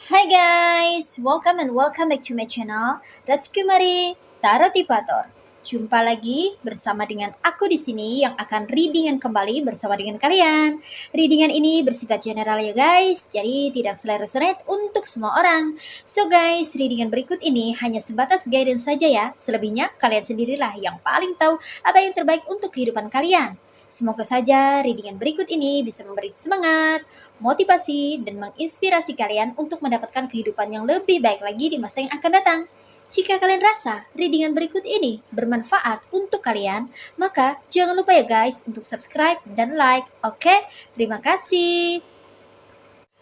Hai guys, welcome back to my channel. Kumari Tarotipator. Jumpa lagi bersama dengan aku di sini yang akan readingan kembali bersama dengan kalian. Readingan ini bersifat general ya guys, jadi tidak selalu resonate untuk semua orang. So guys, readingan berikut ini hanya sebatas guidance saja ya. Selebihnya kalian sendirilah yang paling tahu apa yang terbaik untuk kehidupan kalian. Semoga saja readingan berikut ini bisa memberi semangat, motivasi, dan menginspirasi kalian untuk mendapatkan kehidupan yang lebih baik lagi di masa yang akan datang. Jika kalian rasa readingan berikut ini bermanfaat untuk kalian, maka jangan lupa ya guys untuk subscribe dan like. Oke, terima kasih.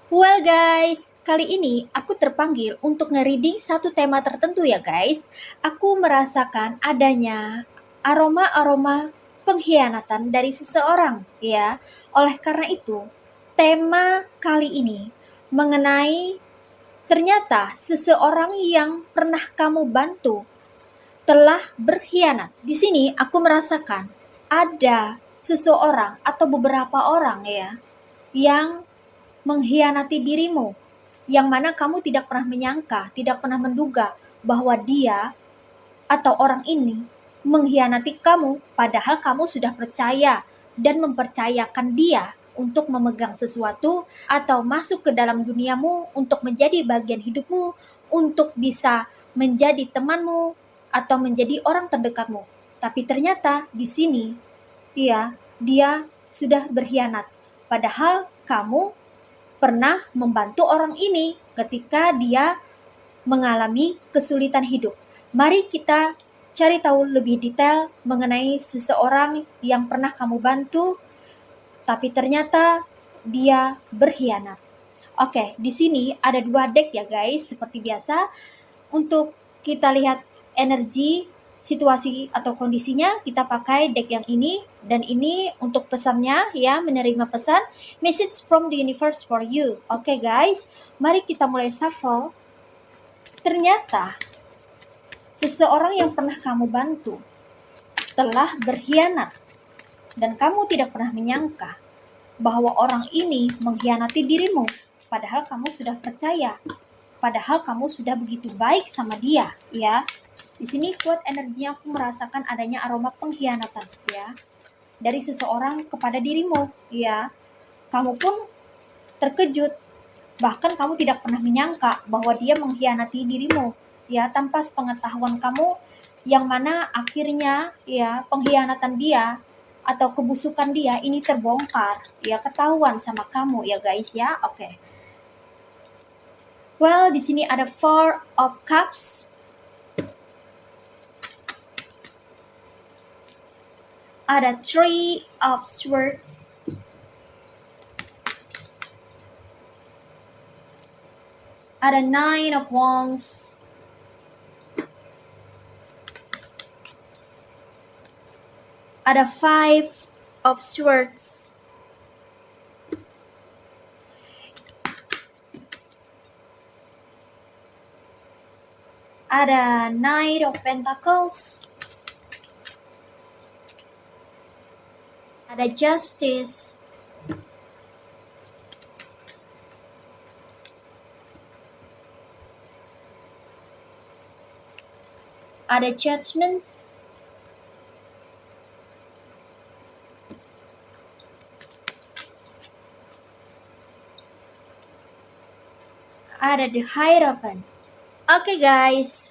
Well guys, kali ini aku terpanggil untuk nge-reading satu tema tertentu ya guys. Aku merasakan adanya aroma-aroma pengkhianatan dari seseorang ya. Oleh karena itu, tema kali ini mengenai ternyata seseorang yang pernah kamu bantu telah berkhianat. Di sini aku merasakan ada seseorang atau beberapa orang ya yang mengkhianati dirimu, yang mana kamu tidak pernah menyangka, tidak pernah menduga bahwa dia atau orang ini mengkhianati kamu, padahal kamu sudah percaya dan mempercayakan dia untuk memegang sesuatu atau masuk ke dalam duniamu untuk menjadi bagian hidupmu, untuk bisa menjadi temanmu atau menjadi orang terdekatmu. Tapi ternyata di sini dia sudah berkhianat. Padahal kamu pernah membantu orang ini ketika dia mengalami kesulitan hidup. Mari kita cari tahu lebih detail mengenai seseorang yang pernah kamu bantu, tapi ternyata dia berkhianat. Oke, di sini ada 2 deck ya guys, seperti biasa. Untuk kita lihat energi, situasi atau kondisinya, kita pakai deck yang ini. Dan ini untuk pesannya ya, menerima pesan, message from the universe for you. Oke guys, mari kita mulai shuffle. Ternyata seseorang yang pernah kamu bantu telah berkhianat dan kamu tidak pernah menyangka bahwa orang ini mengkhianati dirimu, padahal kamu sudah percaya, padahal kamu sudah begitu baik sama dia ya. Di sini kuat energinya, aku merasakan adanya aroma pengkhianatan ya dari seseorang kepada dirimu ya. Kamu pun terkejut, bahkan kamu tidak pernah menyangka bahwa dia mengkhianati dirimu ya, tanpa sepengetahuan kamu, yang mana akhirnya ya pengkhianatan dia atau kebusukan dia ini terbongkar ya, ketahuan sama kamu ya guys ya. Oke. Well, di sini ada 4 of Cups, ada 3 of Swords, ada 9 of Wands, ada 5 of Swords, ada Knight of Pentacles, ada Justice, ada Judgment, ada the Hierophant. Oke guys,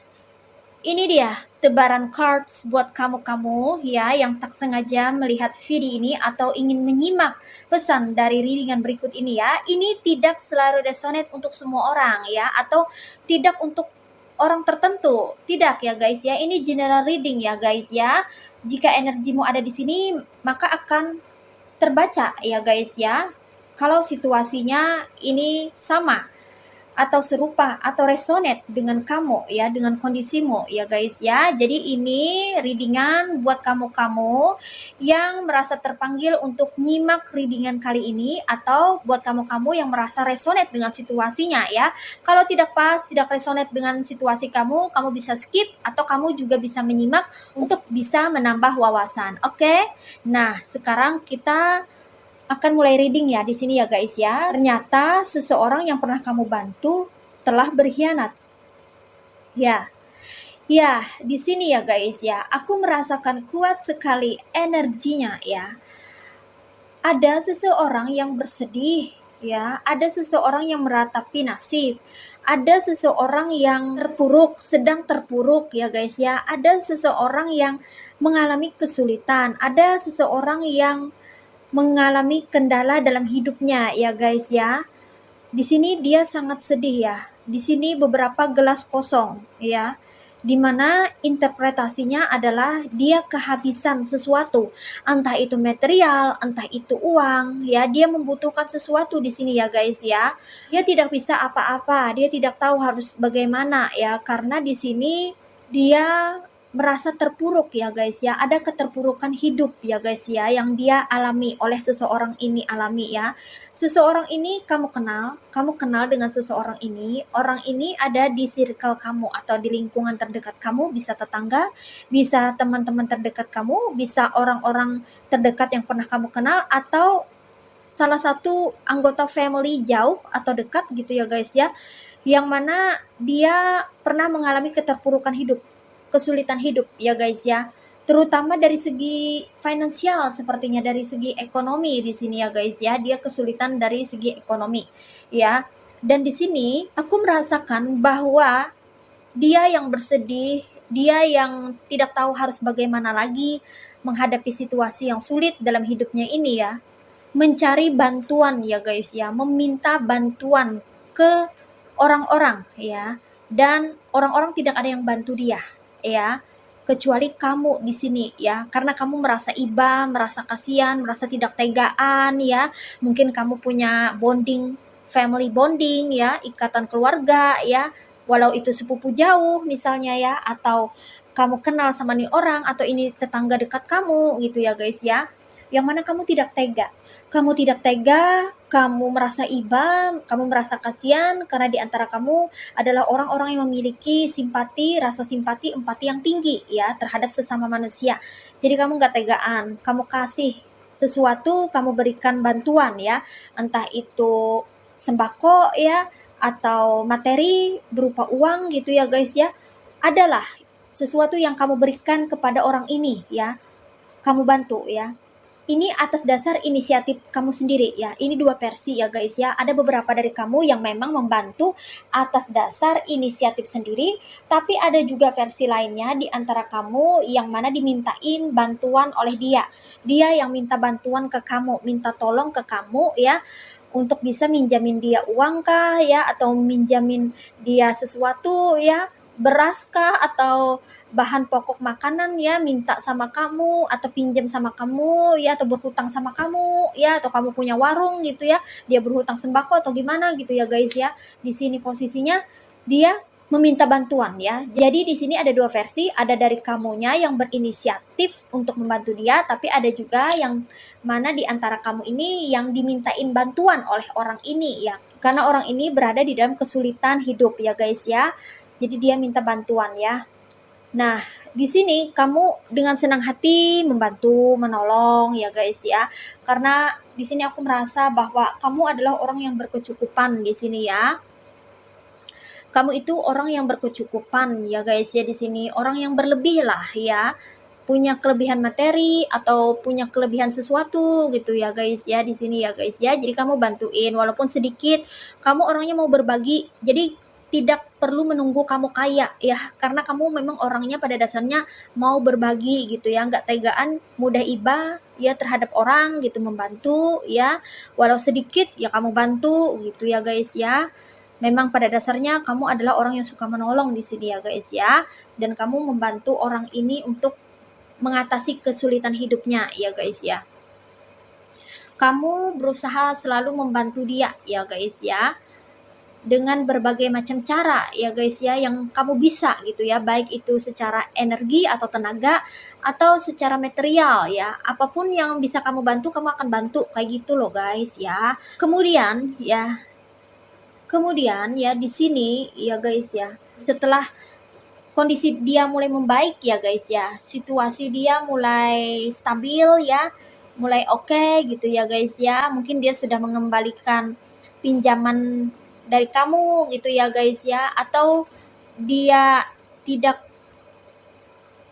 ini dia tebaran cards buat kamu-kamu ya yang tak sengaja melihat video ini atau ingin menyimak pesan dari readingan berikut ini ya. Ini tidak selalu resonate untuk semua orang ya, atau tidak untuk orang tertentu. Tidak ya guys ya, ini general reading ya guys ya. Jika energimu ada di sini, maka akan terbaca ya guys ya. Kalau situasinya ini sama atau serupa atau resonate dengan kamu ya, dengan kondisimu ya guys ya. Jadi ini readingan buat kamu-kamu yang merasa terpanggil untuk nyimak readingan kali ini, atau buat kamu-kamu yang merasa resonate dengan situasinya ya. Kalau tidak pas, tidak resonate dengan situasi kamu bisa skip, atau kamu juga bisa menyimak untuk bisa menambah wawasan. Oke. Nah, sekarang kita akan mulai reading ya di sini ya guys ya. Ternyata seseorang yang pernah kamu bantu telah berkhianat. Ya, ya, di sini ya guys ya, aku merasakan kuat sekali energinya ya. Ada seseorang yang bersedih ya, ada seseorang yang meratapi nasib, ada seseorang yang terpuruk, sedang terpuruk ya guys ya, ada seseorang yang mengalami kesulitan, ada seseorang yang mengalami kendala dalam hidupnya ya guys ya. Di sini dia sangat sedih ya. Di sini beberapa gelas kosong ya. Di mana interpretasinya adalah dia kehabisan sesuatu, entah itu material, entah itu uang, ya dia membutuhkan sesuatu di sini ya guys ya. Dia tidak bisa apa-apa, dia tidak tahu harus bagaimana ya, karena di sini dia merasa terpuruk ya guys ya, ada keterpurukan hidup ya guys ya yang dia alami oleh seseorang ini alami ya. Seseorang ini kamu kenal dengan seseorang ini, orang ini ada di circle kamu atau di lingkungan terdekat kamu, bisa tetangga, bisa teman-teman terdekat kamu, bisa orang-orang terdekat yang pernah kamu kenal, atau salah satu anggota family jauh atau dekat gitu ya guys ya, yang mana dia pernah mengalami keterpurukan hidup, kesulitan hidup ya guys ya, terutama dari segi finansial, sepertinya dari segi ekonomi di sini ya guys ya, dia kesulitan dari segi ekonomi ya. Dan di sini aku merasakan bahwa dia yang bersedih, dia yang tidak tahu harus bagaimana lagi menghadapi situasi yang sulit dalam hidupnya ini ya, mencari bantuan ya guys ya, meminta bantuan ke orang-orang ya, dan orang-orang tidak ada yang bantu dia ya, kecuali kamu di sini ya, karena kamu merasa iba, merasa kasihan, merasa tidak tegaan ya, mungkin kamu punya bonding, family bonding ya, ikatan keluarga ya, walau itu sepupu jauh misalnya ya, atau kamu kenal sama nih orang, atau ini tetangga dekat kamu gitu ya guys ya, yang mana kamu tidak tega. Kamu tidak tega, kamu merasa iba, kamu merasa kasihan karena di antara kamu adalah orang-orang yang memiliki simpati, rasa simpati, empati yang tinggi ya terhadap sesama manusia. Jadi kamu gak tegaan, kamu kasih sesuatu, kamu berikan bantuan ya, entah itu sembako ya, atau materi berupa uang gitu ya guys ya. Adalah sesuatu yang kamu berikan kepada orang ini ya, kamu bantu ya. Ini atas dasar inisiatif kamu sendiri ya. Ini dua versi ya guys ya. Ada beberapa dari kamu yang memang membantu atas dasar inisiatif sendiri, tapi ada juga versi lainnya di antara kamu yang mana dimintain bantuan oleh dia. Dia yang minta bantuan ke kamu, minta tolong ke kamu ya, untuk bisa minjamin dia uang kah ya, atau minjamin dia sesuatu ya, beras kah, atau bahan pokok makanan ya, minta sama kamu atau pinjam sama kamu ya, atau berhutang sama kamu ya, atau kamu punya warung gitu ya, dia berhutang sembako atau gimana gitu ya guys ya. Di sini posisinya dia meminta bantuan ya. Jadi di sini ada dua versi, ada dari kamunya yang berinisiatif untuk membantu dia, tapi ada juga yang mana di antara kamu ini yang dimintain bantuan oleh orang ini ya. Karena orang ini berada di dalam kesulitan hidup ya guys ya. Jadi dia minta bantuan ya. Nah, di sini kamu dengan senang hati membantu, menolong ya guys ya. Karena di sini aku merasa bahwa kamu adalah orang yang berkecukupan di sini ya. Kamu itu orang yang berkecukupan ya guys ya, di sini orang yang berlebih lah ya, punya kelebihan materi atau punya kelebihan sesuatu gitu ya guys ya, di sini ya guys ya. Jadi kamu bantuin walaupun sedikit, kamu orangnya mau berbagi. Jadi tidak perlu menunggu kamu kaya ya, karena kamu memang orangnya pada dasarnya mau berbagi gitu ya, nggak tegaan, mudah iba ya terhadap orang gitu, membantu ya, walau sedikit ya kamu bantu gitu ya guys ya. Memang pada dasarnya kamu adalah orang yang suka menolong di sini ya guys ya, dan kamu membantu orang ini untuk mengatasi kesulitan hidupnya ya guys ya. Kamu berusaha selalu membantu dia ya guys ya, dengan berbagai macam cara ya guys ya yang kamu bisa gitu ya, baik itu secara energi atau tenaga atau secara material ya, apapun yang bisa kamu bantu kamu akan bantu kayak gitu loh guys ya. Kemudian ya di sini ya guys ya, setelah kondisi dia mulai membaik ya guys ya, situasi dia mulai stabil ya, mulai oke gitu ya guys ya, mungkin dia sudah mengembalikan pinjaman dari kamu gitu ya guys ya, atau dia tidak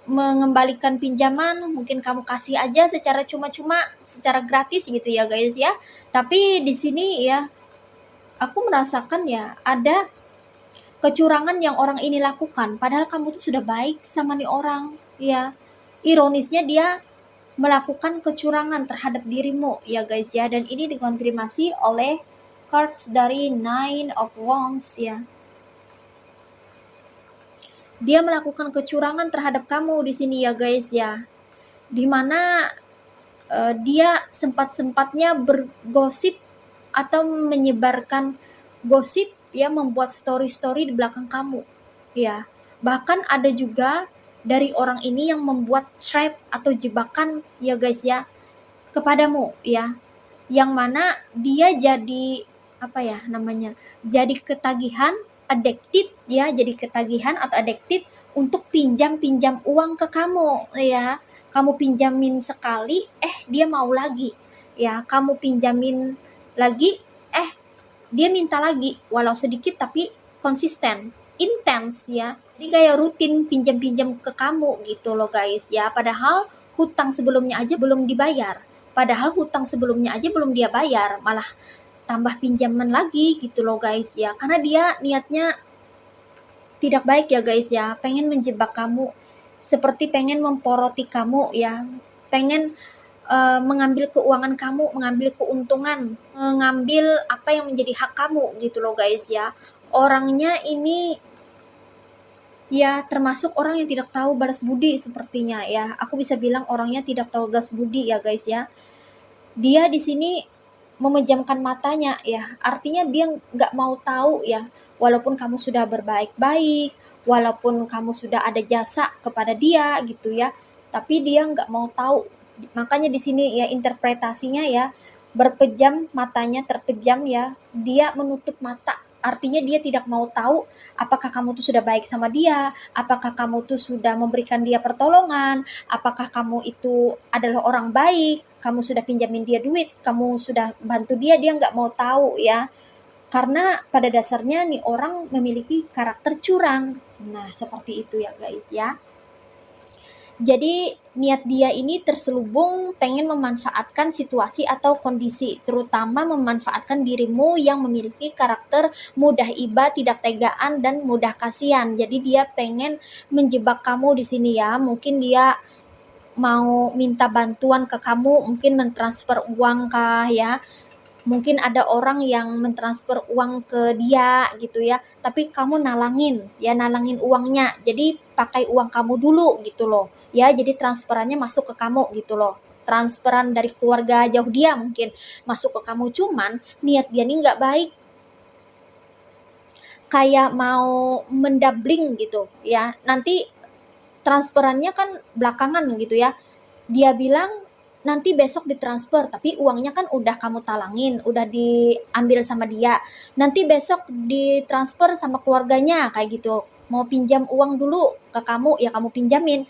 mengembalikan pinjaman, mungkin kamu kasih aja secara cuma-cuma, secara gratis gitu ya guys ya. Tapi di sini ya aku merasakan ya ada kecurangan yang orang ini lakukan, padahal kamu tuh sudah baik sama nih orang ya. Ironisnya dia melakukan kecurangan terhadap dirimu ya guys ya, dan ini dikonfirmasi oleh cards dari Nine of Wands ya. Dia melakukan kecurangan terhadap kamu di sini ya guys ya, dimana dia sempat-sempatnya bergosip atau menyebarkan gosip ya, membuat story-story di belakang kamu ya. Bahkan ada juga dari orang ini yang membuat trap atau jebakan ya guys ya kepadamu ya, yang mana dia jadi apa ya namanya, jadi ketagihan, addicted ya, jadi ketagihan atau addicted untuk pinjam uang ke kamu ya. Kamu pinjamin sekali, dia mau lagi ya. Kamu pinjamin lagi, dia minta lagi, walau sedikit tapi konsisten, intens ya. Jadi kayak rutin pinjam-pinjam ke kamu gitu loh guys ya. Padahal hutang sebelumnya aja belum dibayar. Padahal hutang sebelumnya aja belum dia bayar, malah tambah pinjaman lagi gitu loh guys ya. Karena dia niatnya tidak baik ya guys ya, pengen menjebak kamu, seperti pengen memporoti kamu ya, pengen mengambil keuangan kamu, mengambil keuntungan, mengambil apa yang menjadi hak kamu gitu loh guys ya. Orangnya ini ya termasuk orang yang tidak tahu balas budi sepertinya ya. Aku bisa bilang orangnya tidak tahu balas budi ya guys ya. Dia di sini memejamkan matanya ya, artinya dia nggak mau tahu ya, walaupun kamu sudah berbaik-baik, walaupun kamu sudah ada jasa kepada dia gitu ya, tapi dia nggak mau tahu. Makanya di sini ya interpretasinya ya, berpejam matanya, terpejam ya, dia menutup mata. Artinya dia tidak mau tahu apakah kamu tuh sudah baik sama dia, apakah kamu tuh sudah memberikan dia pertolongan, apakah kamu itu adalah orang baik, kamu sudah pinjamin dia duit, kamu sudah bantu dia, dia nggak mau tahu ya. Karena pada dasarnya nih orang memiliki karakter curang. Nah, seperti itu ya guys ya. Jadi niat dia ini terselubung pengen memanfaatkan situasi atau kondisi, terutama memanfaatkan dirimu yang memiliki karakter mudah iba, tidak tegaan, dan mudah kasihan. Jadi dia pengen menjebak kamu di sini ya. Mungkin dia mau minta bantuan ke kamu, mungkin mentransfer uang kah ya. Mungkin ada orang yang mentransfer uang ke dia gitu ya, tapi kamu nalangin ya, nalangin uangnya. Jadi pakai uang kamu dulu gitu loh. Ya, jadi transferannya masuk ke kamu gitu loh. Transferan dari keluarga jauh dia mungkin masuk ke kamu, cuman niat dia ini nggak baik. Kayak mau mendabling gitu ya. Nanti transferannya kan belakangan gitu ya. Dia bilang nanti besok ditransfer, tapi uangnya kan udah kamu talangin, udah diambil sama dia. Nanti besok ditransfer sama keluarganya kayak gitu. Mau pinjam uang dulu ke kamu, ya kamu pinjamin.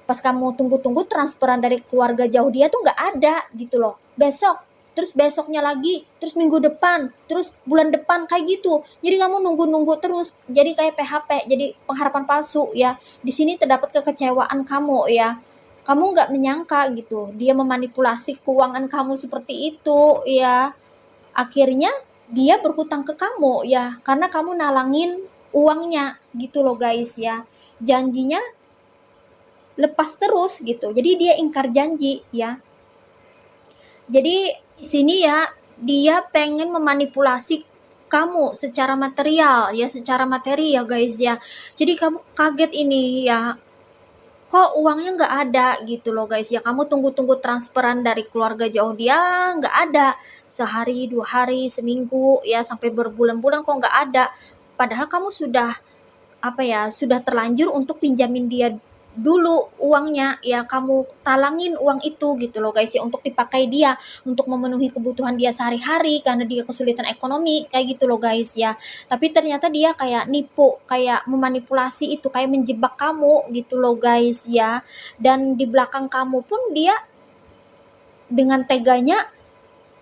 Pas kamu tunggu-tunggu transferan dari keluarga jauh dia tuh nggak ada gitu loh. Besok, terus besoknya lagi, terus minggu depan, terus bulan depan kayak gitu. Jadi kamu nunggu-nunggu terus, jadi kayak PHP, jadi pengharapan palsu ya. Di sini terdapat kekecewaan kamu ya. Kamu nggak menyangka gitu, dia memanipulasi keuangan kamu seperti itu ya. Akhirnya dia berhutang ke kamu ya, karena kamu nalangin uangnya gitu loh guys ya. Janjinya lepas terus gitu. Jadi dia ingkar janji ya. Jadi di sini ya dia pengen memanipulasi kamu secara material ya, secara materi ya guys ya. Jadi kamu kaget ini ya, kok uangnya nggak ada gitu loh guys ya. Kamu tunggu-tunggu transferan dari keluarga jauh dia nggak ada, sehari, 2 hari, seminggu ya, sampai berbulan-bulan kok nggak ada. Padahal kamu sudah apa ya, sudah terlanjur untuk pinjamin dia dulu uangnya ya, kamu talangin uang itu gitu loh guys ya, untuk dipakai dia, untuk memenuhi kebutuhan dia sehari-hari karena dia kesulitan ekonomi kayak gitu loh guys ya. Tapi ternyata dia kayak nipu, kayak memanipulasi itu, kayak menjebak kamu gitu loh guys ya. Dan di belakang kamu pun dia dengan teganya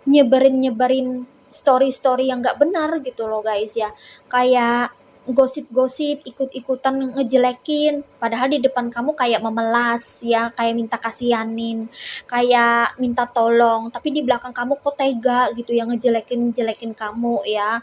nyebarin story-story yang nggak benar gitu loh guys ya. Kayak gosip-gosip, ikut-ikutan ngejelekin, padahal di depan kamu kayak memelas ya, kayak minta kasihanin, kayak minta tolong, tapi di belakang kamu kok tega gitu ya ngejelekin kamu ya.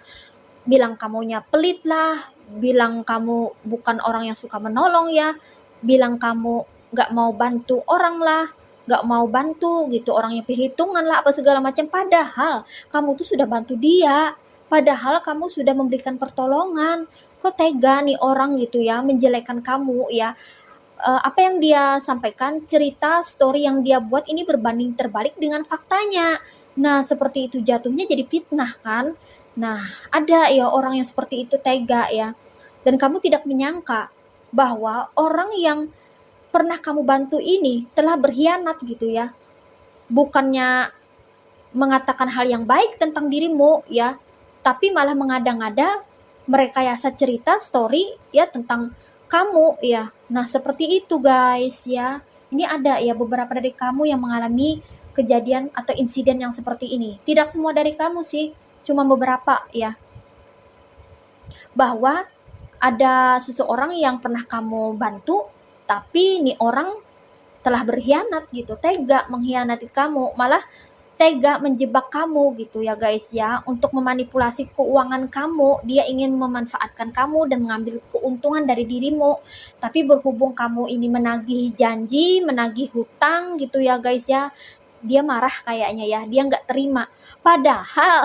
Bilang kamunya pelit lah, bilang kamu bukan orang yang suka menolong ya, bilang kamu nggak mau bantu orang lah, nggak mau bantu gitu, orang yang perhitungan lah, apa segala macam. Padahal kamu tuh sudah bantu dia, padahal kamu sudah memberikan pertolongan. Kok tega nih orang gitu ya menjelekkan kamu ya. Apa yang dia sampaikan, cerita, story yang dia buat ini berbanding terbalik dengan faktanya. Nah, seperti itu jatuhnya jadi fitnah kan. Nah, ada ya orang yang seperti itu tega ya. Dan kamu tidak menyangka bahwa orang yang pernah kamu bantu ini telah berkhianat gitu ya. Bukannya mengatakan hal yang baik tentang dirimu ya, tapi malah mengada-ngada merekayasa cerita story ya tentang kamu ya. Nah, seperti itu guys ya. Ini ada ya beberapa dari kamu yang mengalami kejadian atau insiden yang seperti ini. Tidak semua dari kamu sih, cuma beberapa ya. Bahwa ada seseorang yang pernah kamu bantu, tapi nih orang telah berkhianat gitu, tega mengkhianati kamu, malah tega menjebak kamu gitu ya guys ya, untuk memanipulasi keuangan kamu. Dia ingin memanfaatkan kamu dan mengambil keuntungan dari dirimu. Tapi berhubung kamu ini menagih janji, menagih hutang gitu ya guys ya, dia marah kayaknya ya, dia nggak terima. Padahal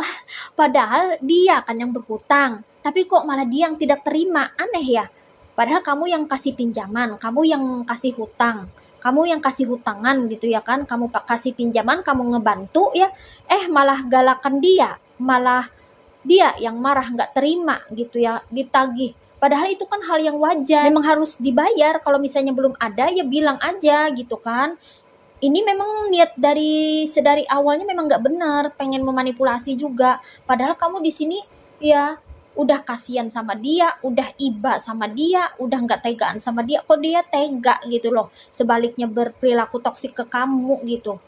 padahal dia kan yang berhutang, tapi kok malah dia yang tidak terima, aneh ya. Padahal kamu yang kasih pinjaman, kamu yang kasih hutang, kamu yang kasih hutangan gitu ya kan, kamu kasih pinjaman, kamu ngebantu ya, malah galakan dia, malah dia yang marah nggak terima gitu ya, ditagih. Padahal itu kan hal yang wajar, memang harus dibayar. Kalau misalnya belum ada ya bilang aja gitu kan. Ini memang niat sedari awalnya memang nggak benar, pengen memanipulasi juga. Padahal kamu di sini ya udah kasihan sama dia, udah iba sama dia, udah nggak tegaan sama dia, kok dia tega gitu loh. Sebaliknya berperilaku toksik ke kamu gitu.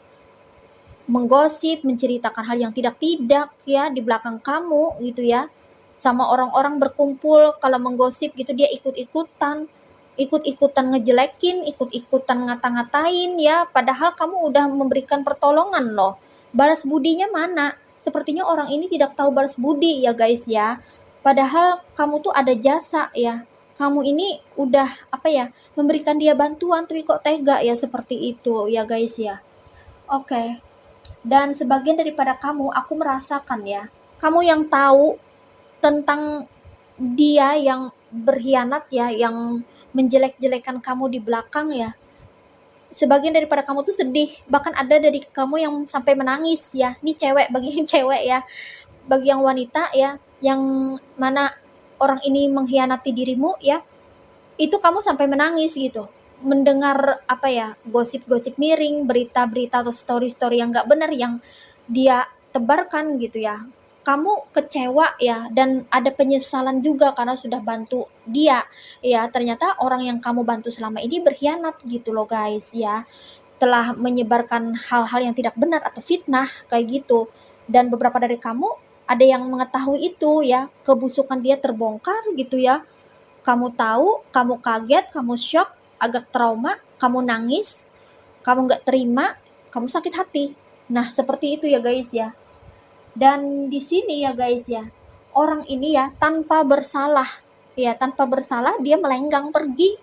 Menggosip, menceritakan hal yang tidak-tidak ya di belakang kamu gitu ya. Sama orang-orang berkumpul, kalau menggosip gitu dia ikut-ikutan ngejelekin, ikut-ikutan ngata-ngatain ya, padahal kamu udah memberikan pertolongan loh. Balas budinya mana? Sepertinya orang ini tidak tahu balas budi ya guys ya. Padahal kamu tuh ada jasa ya. Kamu ini udah memberikan dia bantuan, tapi kok tega ya seperti itu ya guys ya. Oke. Dan sebagian daripada kamu, aku merasakan ya, kamu yang tahu tentang dia yang berkhianat ya, yang menjelek-jelekan kamu di belakang ya. Sebagian daripada kamu tuh sedih, bahkan ada dari kamu yang sampai menangis ya. Ini cewek, bagi yang cewek ya, bagi yang wanita ya, yang mana orang ini mengkhianati dirimu ya, itu kamu sampai menangis gitu. Mendengar gosip-gosip miring, berita-berita atau story-story yang gak benar yang dia tebarkan gitu ya. Kamu kecewa ya, dan ada penyesalan juga karena sudah bantu dia ya. Ternyata orang yang kamu bantu selama ini berkhianat gitu loh guys ya, telah menyebarkan hal-hal yang tidak benar atau fitnah kayak gitu. Dan beberapa dari kamu ada yang mengetahui itu ya, kebusukan dia terbongkar gitu ya. Kamu tahu, kamu kaget, kamu shock, agak trauma, kamu nangis, kamu nggak terima, kamu sakit hati. Nah, seperti itu ya guys ya. Dan di sini ya guys ya, orang ini ya tanpa bersalah dia melenggang pergi.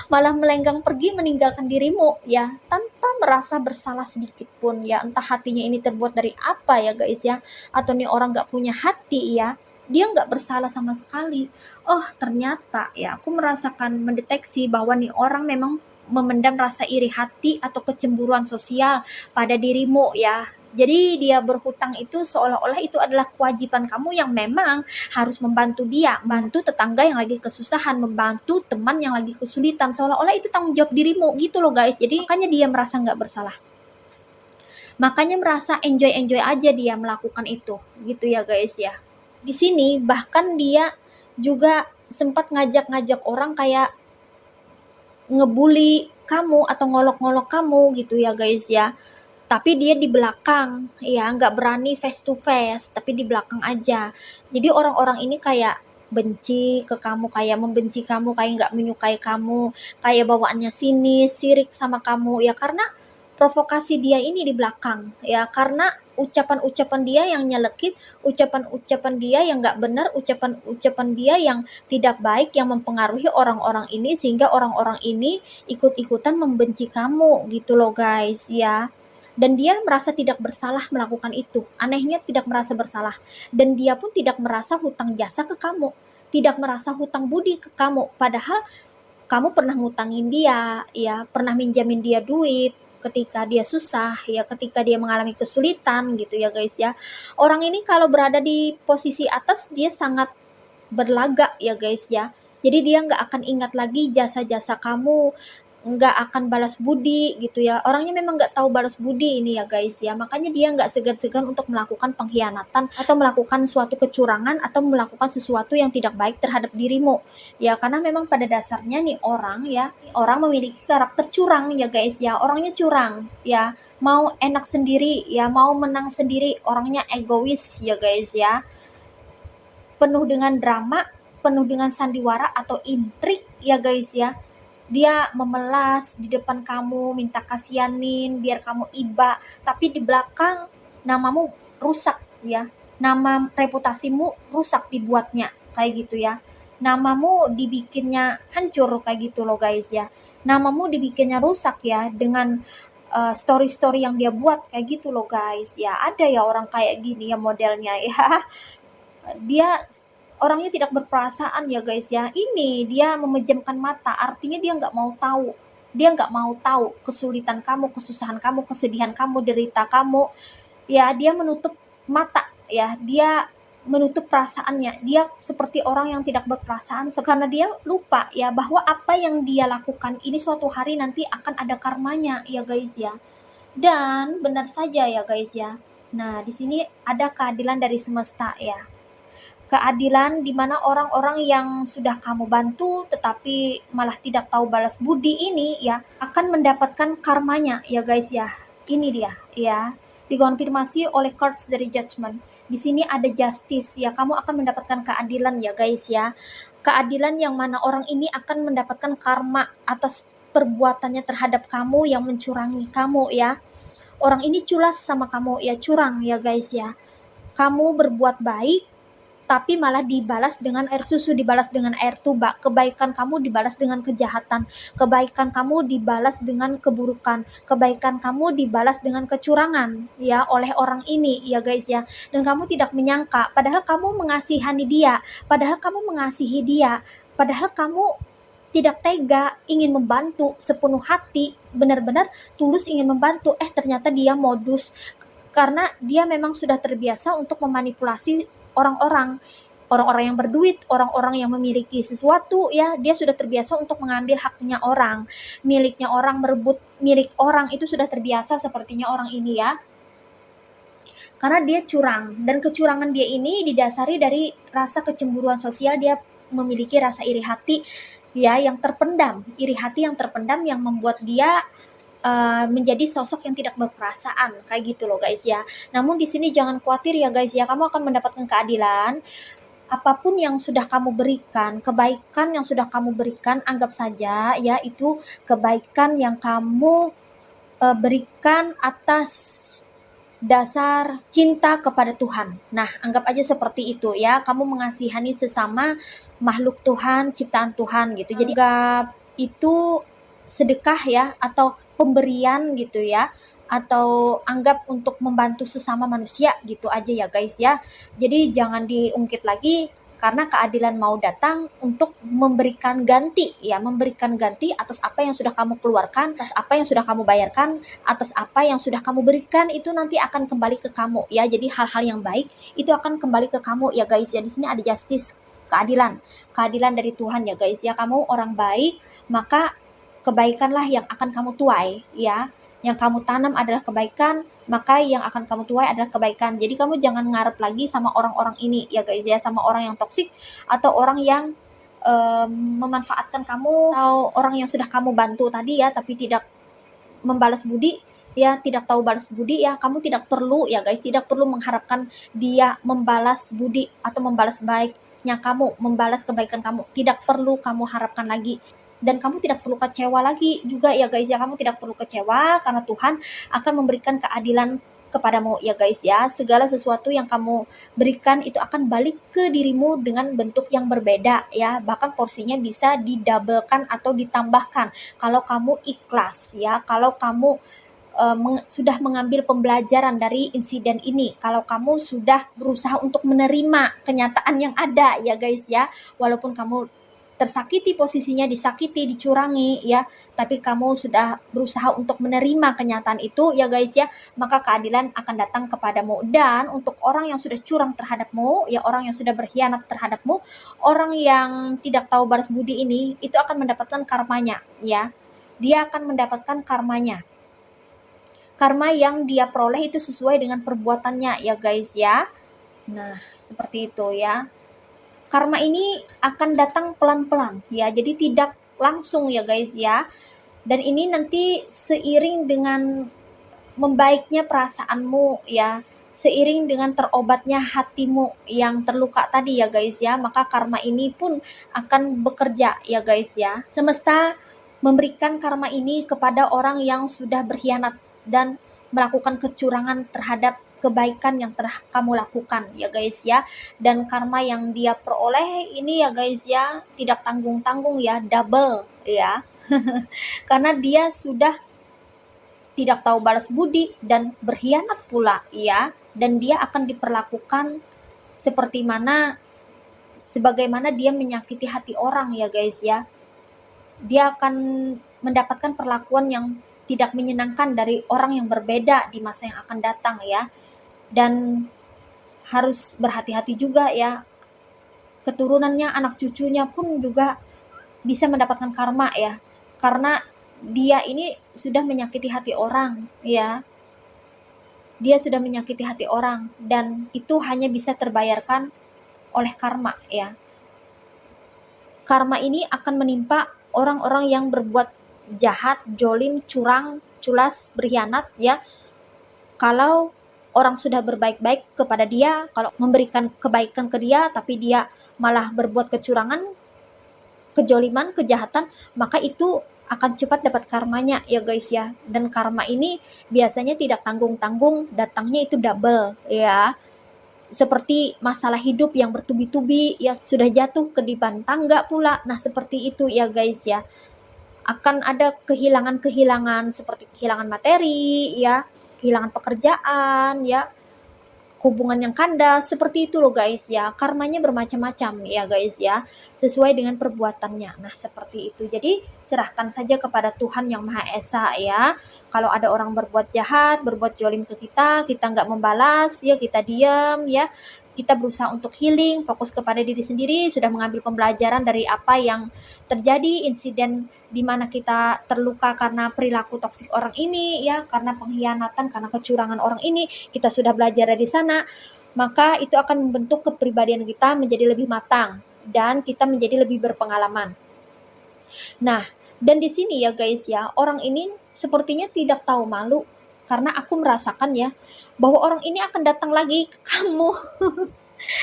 Malah melenggang pergi meninggalkan dirimu ya, tanpa merasa bersalah sedikit pun ya. Entah hatinya ini terbuat dari apa ya guys ya, atau nih orang gak punya hati ya, dia gak bersalah sama sekali. Oh ternyata ya, aku merasakan mendeteksi bahwa nih orang memang memendam rasa iri hati atau kecemburuan sosial pada dirimu ya. Jadi dia berhutang itu seolah-olah itu adalah kewajiban kamu yang memang harus membantu dia, membantu tetangga yang lagi kesusahan, membantu teman yang lagi kesulitan, seolah-olah itu tanggung jawab dirimu gitu loh guys. Jadi makanya dia merasa nggak bersalah, makanya merasa enjoy aja dia melakukan itu gitu ya guys ya. Di sini bahkan dia juga sempat ngajak-ngajak orang kayak ngebully kamu atau ngolok-ngolok kamu gitu ya guys ya. tapi dia di belakang, ya nggak berani face to face, tapi di belakang aja. Jadi orang-orang ini kayak benci ke kamu, kayak membenci kamu, kayak nggak menyukai kamu, kayak bawaannya sinis, sirik sama kamu, ya karena provokasi dia ini di belakang, ya karena ucapan-ucapan dia yang nyelekit, ucapan-ucapan dia yang nggak benar, ucapan-ucapan dia yang tidak baik, yang mempengaruhi orang-orang ini sehingga orang-orang ini ikut-ikutan membenci kamu gitu loh guys ya. Dan dia merasa tidak bersalah melakukan itu. Anehnya tidak merasa bersalah. Dan dia pun tidak merasa hutang jasa ke kamu. Tidak merasa hutang budi ke kamu. Padahal kamu pernah ngutangin dia, ya, pernah minjamin dia duit ketika dia susah, ya, ketika dia mengalami kesulitan gitu ya guys ya. Orang ini kalau berada di posisi atas dia sangat berlaga ya guys ya. Jadi dia nggak akan ingat lagi jasa-jasa kamu, nggak akan balas budi gitu ya. Orangnya memang nggak tahu balas budi ini ya guys ya. Makanya dia nggak segan-segan untuk melakukan pengkhianatan atau melakukan suatu kecurangan atau melakukan sesuatu yang tidak baik terhadap dirimu. Ya karena memang pada dasarnya nih orang ya, orang memiliki karakter curang ya guys ya. Orangnya curang ya. Mau enak sendiri ya, mau menang sendiri. Orangnya egois ya guys ya. Penuh dengan drama, penuh dengan sandiwara atau intrik ya guys ya. Dia memelas di depan kamu, minta kasihanin biar kamu iba, tapi di belakang namamu rusak ya. Nama reputasimu rusak dibuatnya kayak gitu ya. Namamu dibikinnya hancur kayak gitu loh guys ya. Namamu dibikinnya rusak ya dengan story-story yang dia buat kayak gitu loh guys ya. Ada ya orang kayak gini ya modelnya ya. Dia orangnya tidak berperasaan ya guys ya. Ini dia memejamkan mata, artinya dia nggak mau tahu. Dia nggak mau tahu kesulitan kamu, kesusahan kamu, kesedihan kamu, derita kamu. Ya, dia menutup mata ya. Dia menutup perasaannya. Dia seperti orang yang tidak berperasaan karena dia lupa ya bahwa apa yang dia lakukan ini suatu hari nanti akan ada karmanya ya guys ya. Dan benar saja ya guys ya. Nah, di sini ada keadilan dari semesta ya. Keadilan di mana orang-orang yang sudah kamu bantu tetapi malah tidak tahu balas budi ini ya akan mendapatkan karmanya ya guys ya. Ini dia ya. Dikonfirmasi oleh cards dari judgment. Di sini ada justice ya. Kamu akan mendapatkan keadilan ya guys ya. Keadilan yang mana orang ini akan mendapatkan karma atas perbuatannya terhadap kamu yang mencurangi kamu ya. Orang ini culas sama kamu ya, curang ya guys ya. Kamu berbuat baik tapi malah dibalas dengan air susu, dibalas dengan air tuba. Kebaikan kamu dibalas dengan kejahatan, kebaikan kamu dibalas dengan keburukan, kebaikan kamu dibalas dengan kecurangan ya oleh orang ini ya guys ya. Dan kamu tidak menyangka, padahal kamu mengasihani dia, padahal kamu mengasihi dia, padahal kamu tidak tega, ingin membantu sepenuh hati, benar-benar tulus ingin membantu. Ternyata dia modus, karena dia memang sudah terbiasa untuk memanipulasi orang-orang yang berduit, orang-orang yang memiliki sesuatu ya. Dia sudah terbiasa untuk mengambil haknya orang, miliknya orang, merebut milik orang, itu sudah terbiasa sepertinya orang ini ya. Karena dia curang, dan kecurangan dia ini didasari dari rasa kecemburuan sosial. Dia memiliki rasa iri hati ya yang terpendam, iri hati yang terpendam yang membuat dia menjadi sosok yang tidak berperasaan kayak gitu loh guys ya. Namun di sini jangan khawatir ya guys ya, kamu akan mendapatkan keadilan. Apapun yang sudah kamu berikan, kebaikan yang sudah kamu berikan, anggap saja ya itu kebaikan yang kamu berikan atas dasar cinta kepada Tuhan. Nah, anggap aja seperti itu ya. Kamu mengasihani sesama makhluk Tuhan, ciptaan Tuhan gitu. Jadi anggap itu sedekah ya, atau pemberian gitu ya, atau anggap untuk membantu sesama manusia gitu aja ya guys ya. Jadi jangan diungkit lagi, karena keadilan mau datang untuk memberikan ganti ya, memberikan ganti atas apa yang sudah kamu keluarkan, atas apa yang sudah kamu bayarkan, atas apa yang sudah kamu berikan, itu nanti akan kembali ke kamu ya. Jadi hal-hal yang baik itu akan kembali ke kamu ya guys ya. Di sini ada justice, keadilan dari Tuhan ya guys ya. Kamu orang baik, maka kebaikanlah yang akan kamu tuai ya. Yang kamu tanam adalah kebaikan, maka yang akan kamu tuai adalah kebaikan. Jadi kamu jangan ngarep lagi sama orang-orang ini ya guys ya, sama orang yang toksik atau orang yang memanfaatkan kamu, atau orang yang sudah kamu bantu tadi ya tapi tidak membalas budi. ya tidak tahu balas budi, ya kamu tidak perlu ya guys, tidak perlu mengharapkan dia membalas budi atau membalas baiknya kamu, membalas kebaikan kamu. Tidak perlu kamu harapkan lagi. Dan kamu tidak perlu kecewa lagi juga ya guys ya, kamu tidak perlu kecewa karena Tuhan akan memberikan keadilan kepadamu ya guys ya. Segala sesuatu yang kamu berikan itu akan balik ke dirimu dengan bentuk yang berbeda ya, bahkan porsinya bisa didabelkan atau ditambahkan kalau kamu ikhlas ya, kalau kamu sudah mengambil pembelajaran dari insiden ini, kalau kamu sudah berusaha untuk menerima kenyataan yang ada ya guys ya, walaupun kamu tersakiti, posisinya disakiti, dicurangi ya, tapi kamu sudah berusaha untuk menerima kenyataan itu ya guys ya, maka keadilan akan datang kepadamu. Dan untuk orang yang sudah curang terhadapmu ya, orang yang sudah berkhianat terhadapmu, orang yang tidak tahu balas budi ini, itu akan mendapatkan karmanya ya, dia akan mendapatkan karmanya. Karma yang dia peroleh itu sesuai dengan perbuatannya ya guys ya. Nah, seperti itu ya. Karma ini akan datang pelan-pelan ya, jadi tidak langsung ya guys ya. Dan ini nanti seiring dengan membaiknya perasaanmu ya, seiring dengan terobatnya hatimu yang terluka tadi ya guys ya, maka karma ini pun akan bekerja ya guys ya. Semesta memberikan karma ini kepada orang yang sudah berkhianat dan melakukan kecurangan terhadap kebaikan yang telah kamu lakukan ya guys ya. Dan karma yang dia peroleh ini ya guys ya, tidak tanggung-tanggung ya, double ya. Karena dia sudah tidak tahu balas budi dan berkhianat pula ya, dan dia akan diperlakukan seperti mana, sebagaimana dia menyakiti hati orang ya guys ya. Dia akan mendapatkan perlakuan yang tidak menyenangkan dari orang yang berbeda di masa yang akan datang ya. Dan harus berhati-hati juga ya, keturunannya, anak cucunya pun juga bisa mendapatkan karma ya, karena dia ini sudah menyakiti hati orang ya, dia sudah menyakiti hati orang, dan itu hanya bisa terbayarkan oleh karma ya. Karma ini akan menimpa orang-orang yang berbuat jahat, jolim, curang, culas, berkhianat ya. Kalau orang sudah berbaik-baik kepada dia, kalau memberikan kebaikan ke dia, tapi dia malah berbuat kecurangan, kejoliman, kejahatan, maka itu akan cepat dapat karmanya ya guys ya. Dan karma ini biasanya tidak tanggung-tanggung, datangnya itu double ya. Seperti masalah hidup yang bertubi-tubi ya, sudah jatuh ke diban tangga pula. Nah, seperti itu ya guys ya. Akan ada kehilangan-kehilangan seperti kehilangan materi ya, kehilangan pekerjaan ya, hubungan yang kandas, seperti itu loh guys ya. Karmanya bermacam-macam ya guys ya, sesuai dengan perbuatannya. Nah, seperti itu. Jadi serahkan saja kepada Tuhan yang Maha Esa ya. Kalau ada orang berbuat jahat, berbuat jolim ke kita nggak membalas ya, kita diam ya. Kita berusaha untuk healing, fokus kepada diri sendiri, sudah mengambil pembelajaran dari apa yang terjadi, insiden di mana kita terluka karena perilaku toksik orang ini ya, karena pengkhianatan, karena kecurangan orang ini, kita sudah belajar dari sana, maka itu akan membentuk kepribadian kita menjadi lebih matang dan kita menjadi lebih berpengalaman. Nah, dan di sini ya guys ya, orang ini sepertinya tidak tahu malu, karena aku merasakan ya bahwa orang ini akan datang lagi ke kamu.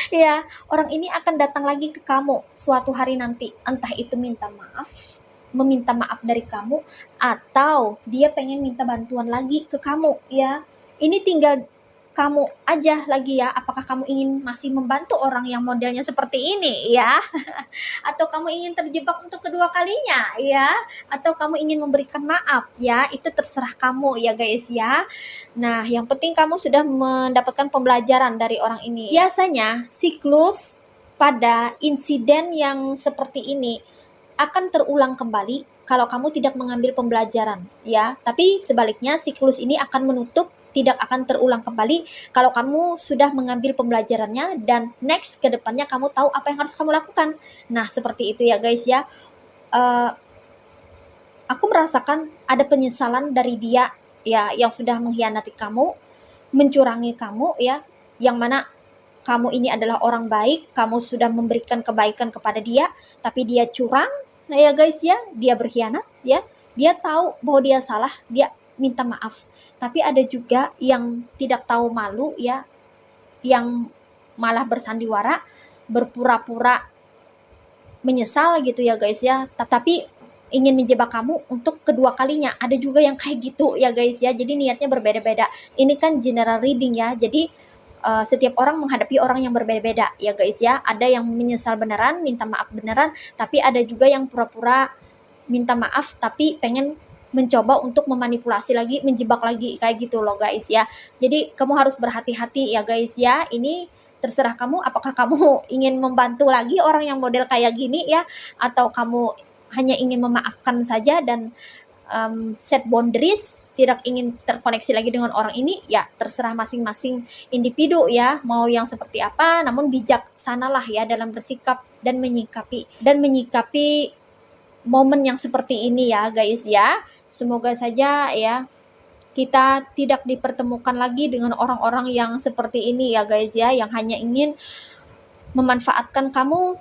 Ya, orang ini akan datang lagi ke kamu suatu hari nanti, entah itu minta maaf, meminta maaf dari kamu, atau dia pengen minta bantuan lagi ke kamu ya. Ini tinggal kamu aja lagi ya, apakah kamu ingin masih membantu orang yang modelnya seperti ini ya, atau kamu ingin terjebak untuk kedua kalinya ya, atau kamu ingin memberikan maaf ya, itu terserah kamu ya guys ya. Nah, yang penting kamu sudah mendapatkan pembelajaran dari orang ini. Biasanya siklus pada insiden yang seperti ini akan terulang kembali kalau kamu tidak mengambil pembelajaran ya. Tapi sebaliknya siklus ini akan menutup, tidak akan terulang kembali kalau kamu sudah mengambil pembelajarannya dan next ke depannya kamu tahu apa yang harus kamu lakukan. Nah, seperti itu ya guys ya. Aku merasakan ada penyesalan dari dia ya, yang sudah mengkhianati kamu, mencurangi kamu ya, yang mana kamu ini adalah orang baik, kamu sudah memberikan kebaikan kepada dia, tapi dia curang. Nah ya guys ya, dia berkhianat ya, dia tahu bahwa dia salah, dia minta maaf. Tapi ada juga yang tidak tahu malu ya, yang malah bersandiwara, berpura-pura menyesal gitu ya guys ya, tapi ingin menjebak kamu untuk kedua kalinya. Ada juga yang kayak gitu ya guys ya, jadi niatnya berbeda-beda. Ini kan general reading ya, jadi setiap orang menghadapi orang yang berbeda-beda ya guys ya. Ada yang menyesal beneran, minta maaf beneran, tapi ada juga yang pura-pura minta maaf tapi pengen mencoba untuk memanipulasi lagi, menjebak lagi, kayak gitu loh guys ya. Jadi kamu harus berhati-hati ya guys ya. Ini terserah kamu, apakah kamu ingin membantu lagi orang yang model kayak gini ya, atau kamu hanya ingin memaafkan saja dan set boundaries, tidak ingin terkoneksi lagi dengan orang ini, ya terserah masing-masing individu ya, mau yang seperti apa. Namun bijaksanalah ya dalam bersikap dan menyikapi momen yang seperti ini ya guys ya. Semoga saja ya kita tidak dipertemukan lagi dengan orang-orang yang seperti ini ya guys ya, yang hanya ingin memanfaatkan kamu,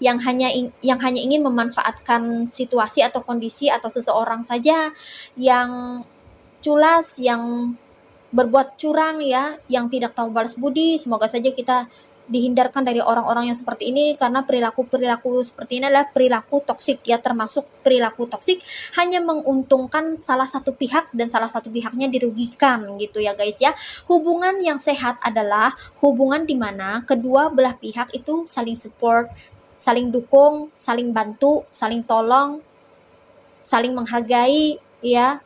yang hanya ingin memanfaatkan situasi atau kondisi atau seseorang saja, yang culas, yang berbuat curang ya, yang tidak tahu balas budi. Semoga saja kita dihindarkan dari orang-orang yang seperti ini, karena perilaku seperti ini adalah perilaku toksik ya, termasuk perilaku toksik hanya menguntungkan salah satu pihak dan salah satu pihaknya dirugikan gitu ya guys ya. Hubungan yang sehat adalah hubungan di mana kedua belah pihak itu saling support, saling dukung, saling bantu, saling tolong, saling menghargai ya,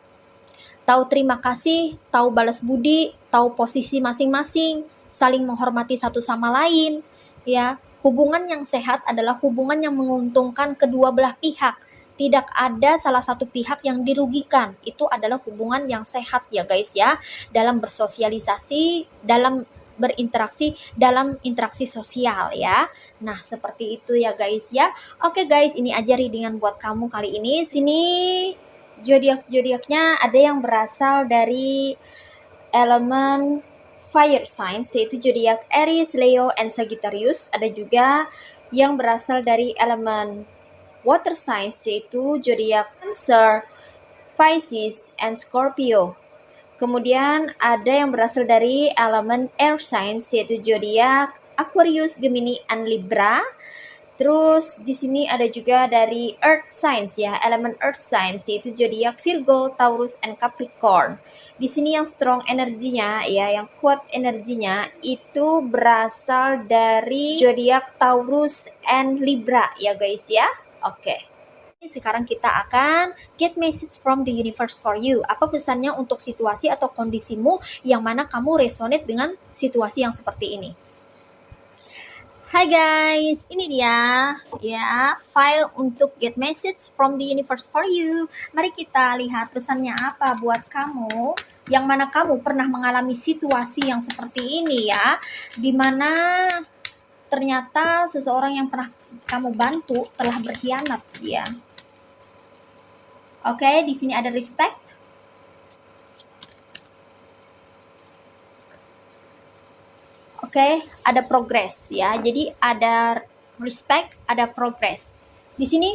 tahu terima kasih, tahu balas budi, tahu posisi masing-masing, saling menghormati satu sama lain ya. Hubungan yang sehat adalah hubungan yang menguntungkan kedua belah pihak, tidak ada salah satu pihak yang dirugikan. Itu adalah hubungan yang sehat ya guys ya, dalam bersosialisasi, dalam berinteraksi, dalam interaksi sosial ya. Nah seperti itu ya guys ya. Oke guys, ini aja readingan buat kamu kali ini. Sini zodiak-zodiaknya ada yang berasal dari elemen fire signs, yaitu zodiak Aries, Leo, and Sagittarius. Ada juga yang berasal dari elemen water signs, yaitu zodiak Cancer, Pisces, and Scorpio. Kemudian ada yang berasal dari elemen air signs, yaitu zodiak Aquarius, Gemini, and Libra. Terus di sini ada juga dari earth signs ya, elemen earth signs, yaitu zodiak Virgo, Taurus, and Capricorn. Di sini yang strong energinya ya, yang kuat energinya itu berasal dari zodiak Taurus and Libra ya guys ya. Oke. Sekarang kita akan get message from the universe for you. Apa pesannya untuk situasi atau kondisimu yang mana kamu resonate dengan situasi yang seperti ini. Hai guys, ini dia ya file untuk get message from the universe for you. Mari kita lihat pesannya apa buat kamu yang mana kamu pernah mengalami situasi yang seperti ini ya, dimana ternyata seseorang yang pernah kamu bantu telah berkhianat ya. Oke, di sini ada respect. Oke, ada progress ya. Jadi ada respect, ada progress. Di sini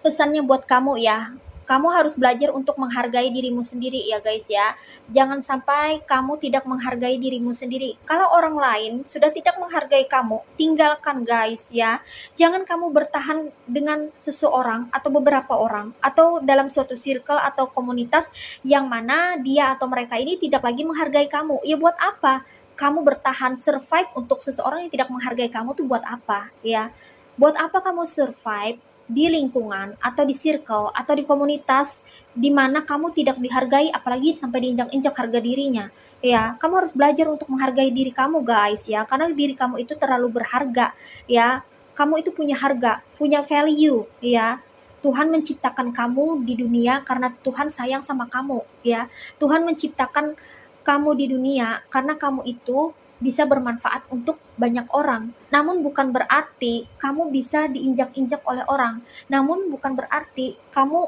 pesannya buat kamu ya. Kamu harus belajar untuk menghargai dirimu sendiri ya guys ya. Jangan sampai kamu tidak menghargai dirimu sendiri. Kalau orang lain sudah tidak menghargai kamu, tinggalkan guys ya. Jangan kamu bertahan dengan seseorang atau beberapa orang, atau dalam suatu circle atau komunitas yang mana dia atau mereka ini tidak lagi menghargai kamu. Ya buat apa? Kamu bertahan survive untuk seseorang yang tidak menghargai kamu tuh buat apa ya? Buat apa kamu survive di lingkungan atau di circle atau di komunitas di mana kamu tidak dihargai, apalagi sampai diinjak-injak harga dirinya ya. Kamu harus belajar untuk menghargai diri kamu guys ya, karena diri kamu itu terlalu berharga ya. Kamu itu punya harga, punya value ya. Tuhan menciptakan kamu di dunia karena Tuhan sayang sama kamu ya. Tuhan menciptakan kamu di dunia karena kamu itu bisa bermanfaat untuk banyak orang. Namun bukan berarti kamu bisa diinjak-injak oleh orang. Namun bukan berarti kamu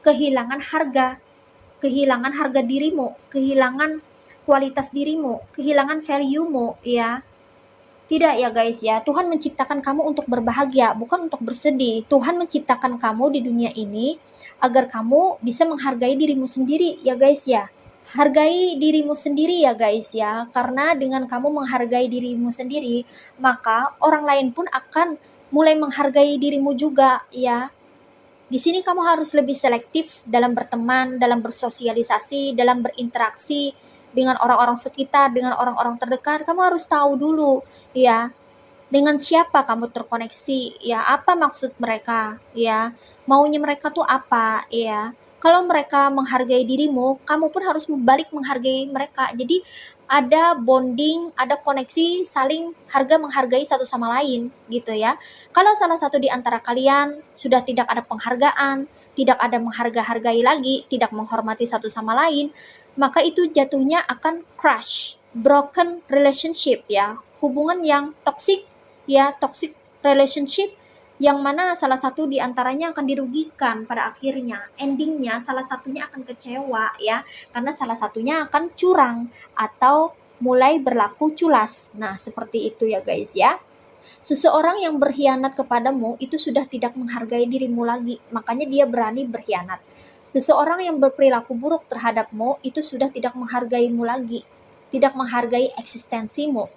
kehilangan harga dirimu, kehilangan kualitas dirimu, kehilangan value-mu ya. Tidak ya guys ya, Tuhan menciptakan kamu untuk berbahagia, bukan untuk bersedih. Tuhan menciptakan kamu di dunia ini agar kamu bisa menghargai dirimu sendiri ya guys ya. Hargai dirimu sendiri ya guys ya, karena dengan kamu menghargai dirimu sendiri, maka orang lain pun akan mulai menghargai dirimu juga ya. Di sini kamu harus lebih selektif dalam berteman, dalam bersosialisasi, dalam berinteraksi dengan orang-orang sekitar, dengan orang-orang terdekat. Kamu harus tahu dulu ya, dengan siapa kamu terkoneksi ya, apa maksud mereka ya, maunya mereka tuh apa ya. Kalau mereka menghargai dirimu, kamu pun harus balik menghargai mereka. Jadi ada bonding, ada koneksi, saling harga menghargai satu sama lain gitu ya. Kalau salah satu di antara kalian sudah tidak ada penghargaan, tidak ada menghargai lagi, tidak menghormati satu sama lain, maka itu jatuhnya akan crash, broken relationship ya, hubungan yang toksik ya, toxic relationship, yang mana salah satu di antaranya akan dirugikan pada akhirnya. Endingnya salah satunya akan kecewa ya, karena salah satunya akan curang atau mulai berlaku culas. Nah, seperti itu ya guys ya. Seseorang yang berkhianat kepadamu itu sudah tidak menghargai dirimu lagi, makanya dia berani berkhianat. Seseorang yang berperilaku buruk terhadapmu itu sudah tidak menghargaimu lagi, tidak menghargai eksistensimu,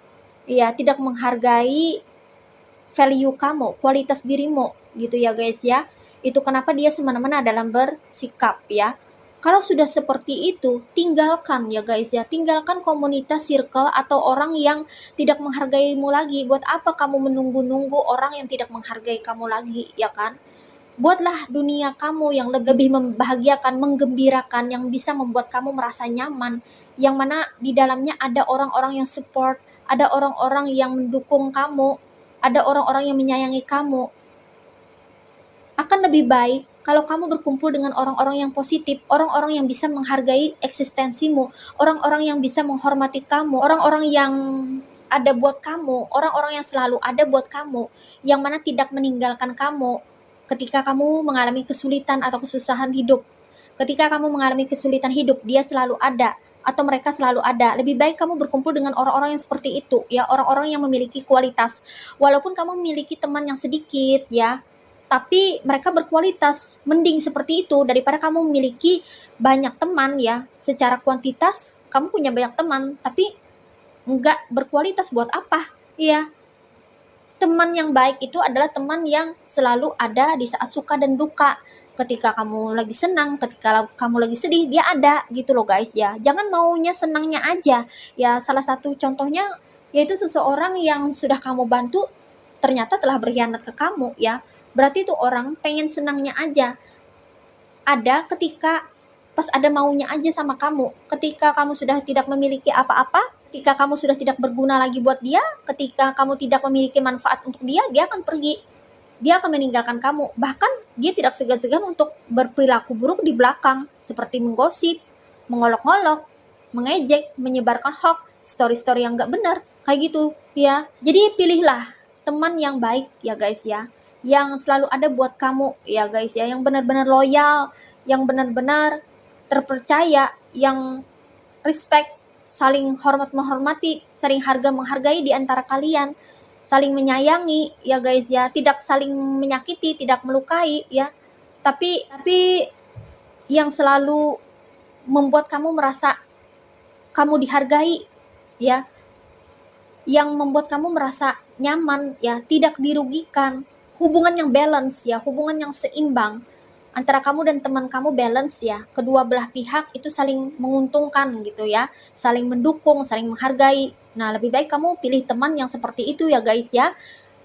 ya, tidak menghargai value kamu, kualitas dirimu gitu ya guys ya. Itu kenapa dia semena-mena dalam bersikap ya. Kalau sudah seperti itu, tinggalkan ya guys ya, tinggalkan komunitas, circle atau orang yang tidak menghargaimu lagi. Buat apa kamu menunggu-nunggu orang yang tidak menghargai kamu lagi, ya kan? Buatlah dunia kamu yang lebih membahagiakan, menggembirakan, yang bisa membuat kamu merasa nyaman, yang mana di dalamnya ada orang-orang yang support, ada orang-orang yang mendukung kamu, ada orang-orang yang menyayangi kamu. Akan lebih baik kalau kamu berkumpul dengan orang-orang yang positif, orang-orang yang bisa menghargai eksistensimu, orang-orang yang bisa menghormati kamu, orang-orang yang ada buat kamu, orang-orang yang selalu ada buat kamu, yang mana tidak meninggalkan kamu ketika kamu mengalami kesulitan atau kesusahan hidup. Ketika kamu mengalami kesulitan hidup, dia selalu ada atau mereka selalu ada. Lebih baik kamu berkumpul dengan orang-orang yang seperti itu ya, orang-orang yang memiliki kualitas. Walaupun kamu memiliki teman yang sedikit ya, tapi mereka berkualitas. Mending seperti itu daripada kamu memiliki banyak teman ya, secara kuantitas kamu punya banyak teman tapi enggak berkualitas. Buat apa ya? Teman yang baik itu adalah teman yang selalu ada di saat suka dan duka. Ketika kamu lagi senang, ketika kamu lagi sedih, dia ada gitu loh guys ya. Jangan maunya senangnya aja. Ya, salah satu contohnya yaitu seseorang yang sudah kamu bantu ternyata telah berkhianat ke kamu ya. Berarti itu orang pengen senangnya aja. Ada ketika pas ada maunya aja sama kamu. Ketika kamu sudah tidak memiliki apa-apa, ketika kamu sudah tidak berguna lagi buat dia, ketika kamu tidak memiliki manfaat untuk dia, dia akan pergi. Dia akan meninggalkan kamu. Bahkan dia tidak segan-segan untuk berperilaku buruk di belakang, seperti menggosip, mengolok-olok, mengejek, menyebarkan hoax, story-story yang gak benar, kayak gitu ya. Jadi pilihlah teman yang baik ya guys ya, yang selalu ada buat kamu ya guys ya, yang benar-benar loyal, yang benar-benar terpercaya, yang respect, saling hormat menghormati, saling harga menghargai di antara kalian, saling menyayangi ya guys ya, tidak saling menyakiti, tidak melukai ya, tapi yang selalu membuat kamu merasa kamu dihargai ya, yang membuat kamu merasa nyaman ya, tidak dirugikan, hubungan yang balance ya, hubungan yang seimbang antara kamu dan teman kamu, balance ya, kedua belah pihak itu saling menguntungkan gitu ya, saling mendukung, saling menghargai. Nah, lebih baik kamu pilih teman yang seperti itu ya guys ya.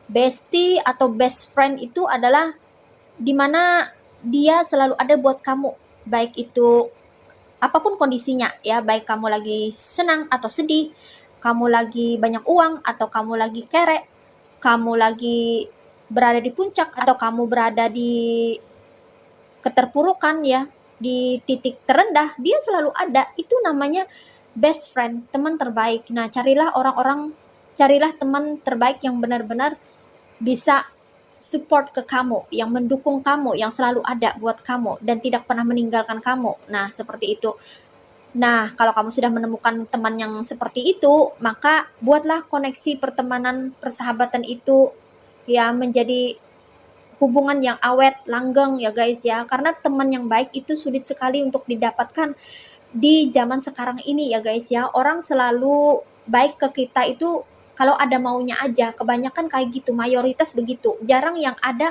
Bestie atau best friend itu adalah dimana dia selalu ada buat kamu, baik itu apapun kondisinya ya, baik kamu lagi senang atau sedih, kamu lagi banyak uang atau kamu lagi kere, kamu lagi berada di puncak atau kamu berada di keterpurukan ya, di titik terendah, dia selalu ada. Itu namanya best friend, teman terbaik. Nah, carilah teman terbaik yang benar-benar bisa support ke kamu, yang mendukung kamu, yang selalu ada buat kamu dan tidak pernah meninggalkan kamu. Nah, seperti itu. Nah, kalau kamu sudah menemukan teman yang seperti itu, maka buatlah koneksi pertemanan, persahabatan itu ya menjadi hubungan yang awet, langgeng ya guys ya. Karena teman yang baik itu sulit sekali untuk didapatkan di zaman sekarang ini ya guys ya. Orang selalu baik ke kita itu kalau ada maunya aja. Kebanyakan kayak gitu, mayoritas begitu. Jarang yang ada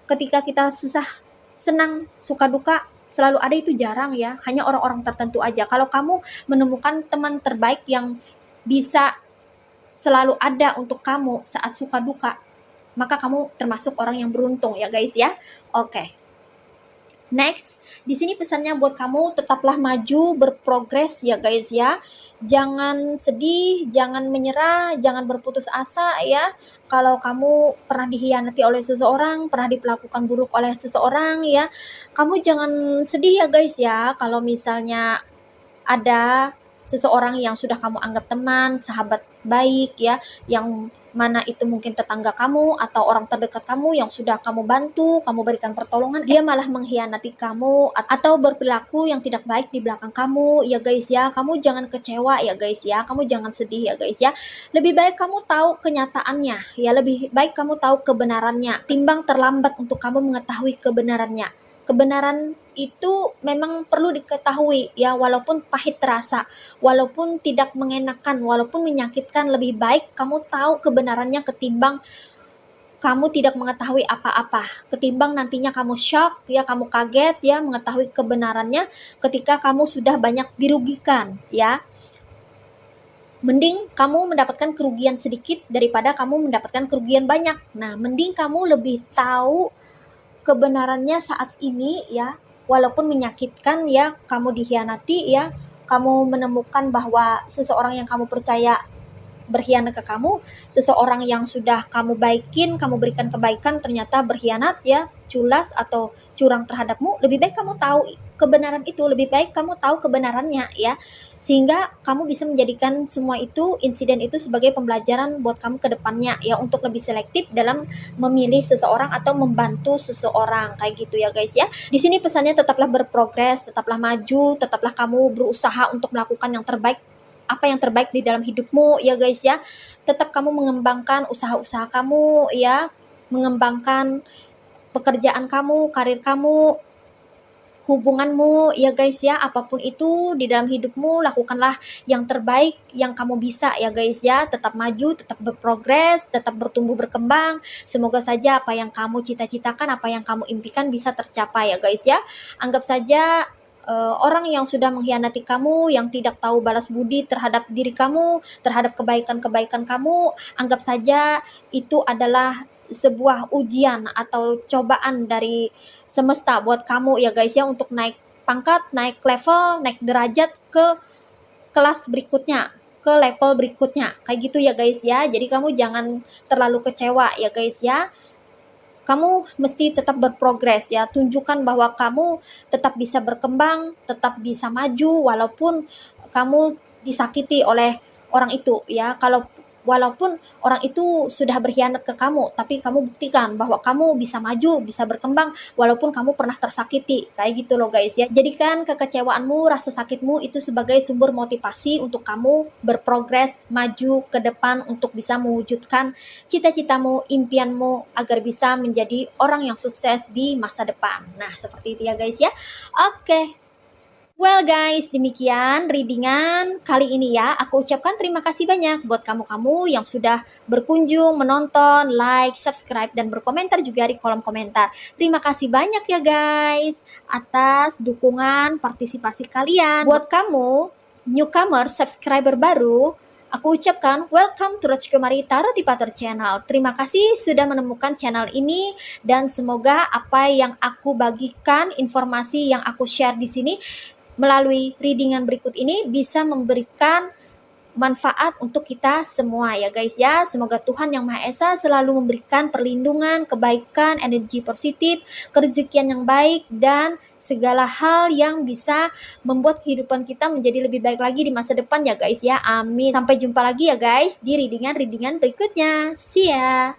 ketika kita susah, senang, suka duka, selalu ada itu jarang ya. Hanya orang-orang tertentu aja. Kalau kamu menemukan teman terbaik yang bisa selalu ada untuk kamu saat suka duka, maka kamu termasuk orang yang beruntung ya guys ya. Oke. Next, di sini pesannya buat kamu, tetaplah maju, berprogres ya guys ya. Jangan sedih, jangan menyerah, jangan berputus asa ya. Kalau kamu pernah dikhianati oleh seseorang, pernah diperlakukan buruk oleh seseorang ya, kamu jangan sedih ya guys ya. Kalau misalnya ada seseorang yang sudah kamu anggap teman, sahabat baik ya, yang mana itu mungkin tetangga kamu atau orang terdekat kamu yang sudah kamu bantu, kamu berikan pertolongan, dia malah mengkhianati kamu atau berperilaku yang tidak baik di belakang kamu ya guys ya. Kamu jangan kecewa ya guys ya, kamu jangan sedih ya guys ya. Lebih baik kamu tahu kenyataannya ya, lebih baik kamu tahu kebenarannya timbang terlambat untuk kamu mengetahui kebenarannya. Kebenaran itu memang perlu diketahui ya, walaupun pahit terasa, walaupun tidak mengenakan, walaupun menyakitkan, lebih baik kamu tahu kebenarannya ketimbang kamu tidak mengetahui apa-apa, ketimbang nantinya kamu shock ya, kamu kaget ya mengetahui kebenarannya ketika kamu sudah banyak dirugikan ya. Mending kamu mendapatkan kerugian sedikit daripada kamu mendapatkan kerugian banyak. Nah, mending kamu lebih tahu kebenarannya saat ini ya, walaupun menyakitkan ya, kamu dikhianati ya, kamu menemukan bahwa seseorang yang kamu percaya berkhianat ke kamu, seseorang yang sudah kamu baikin, kamu berikan kebaikan ternyata berkhianat ya, culas atau curang terhadapmu. Lebih baik kamu tahu kebenaran itu, lebih baik kamu tahu kebenarannya ya, sehingga kamu bisa menjadikan semua itu, insiden itu sebagai pembelajaran buat kamu ke depannya ya, untuk lebih selektif dalam memilih seseorang atau membantu seseorang kayak gitu ya guys ya. Di sini pesannya tetaplah berprogres, tetaplah maju, tetaplah kamu berusaha untuk melakukan yang terbaik, apa yang terbaik di dalam hidupmu ya guys ya. Tetap kamu mengembangkan usaha-usaha kamu ya, mengembangkan pekerjaan kamu, karir kamu, hubunganmu ya guys ya. Apapun itu di dalam hidupmu, lakukanlah yang terbaik yang kamu bisa ya guys ya. Tetap maju, tetap berprogres, tetap bertumbuh berkembang. Semoga saja apa yang kamu cita-citakan, apa yang kamu impikan bisa tercapai ya guys ya. Anggap saja orang yang sudah mengkhianati kamu, yang tidak tahu balas budi terhadap diri kamu, terhadap kebaikan-kebaikan kamu, anggap saja itu adalah sebuah ujian atau cobaan dari semesta buat kamu ya guys ya, untuk naik pangkat, naik level, naik derajat ke kelas berikutnya, ke level berikutnya. Kayak gitu ya guys ya. Jadi kamu jangan terlalu kecewa ya guys ya. Kamu mesti tetap berprogres ya. Tunjukkan bahwa kamu tetap bisa berkembang, tetap bisa maju walaupun kamu disakiti oleh orang itu ya. Walaupun orang itu sudah berkhianat ke kamu, tapi kamu buktikan bahwa kamu bisa maju, bisa berkembang walaupun kamu pernah tersakiti. Kayak gitu loh guys ya. Jadikan kekecewaanmu, rasa sakitmu itu sebagai sumber motivasi untuk kamu berprogres, maju ke depan untuk bisa mewujudkan cita-citamu, impianmu agar bisa menjadi orang yang sukses di masa depan. Nah, seperti itu ya guys ya. Oke. Well guys, demikian readingan kali ini ya. Aku ucapkan terima kasih banyak buat kamu-kamu yang sudah berkunjung, menonton, like, subscribe, dan berkomentar juga di kolom komentar. Terima kasih banyak ya guys atas dukungan partisipasi kalian. Buat kamu, newcomer, subscriber baru, aku ucapkan welcome to Rajkumari Tarotipator Channel. Terima kasih sudah menemukan channel ini dan semoga apa yang aku bagikan, informasi yang aku share di sini melalui readingan berikut ini bisa memberikan manfaat untuk kita semua ya guys ya. Semoga Tuhan Yang Maha Esa selalu memberikan perlindungan, kebaikan, energi positif, kerezekian yang baik, dan segala hal yang bisa membuat kehidupan kita menjadi lebih baik lagi di masa depan ya guys ya. Amin. Sampai jumpa lagi ya guys di readingan berikutnya. See ya.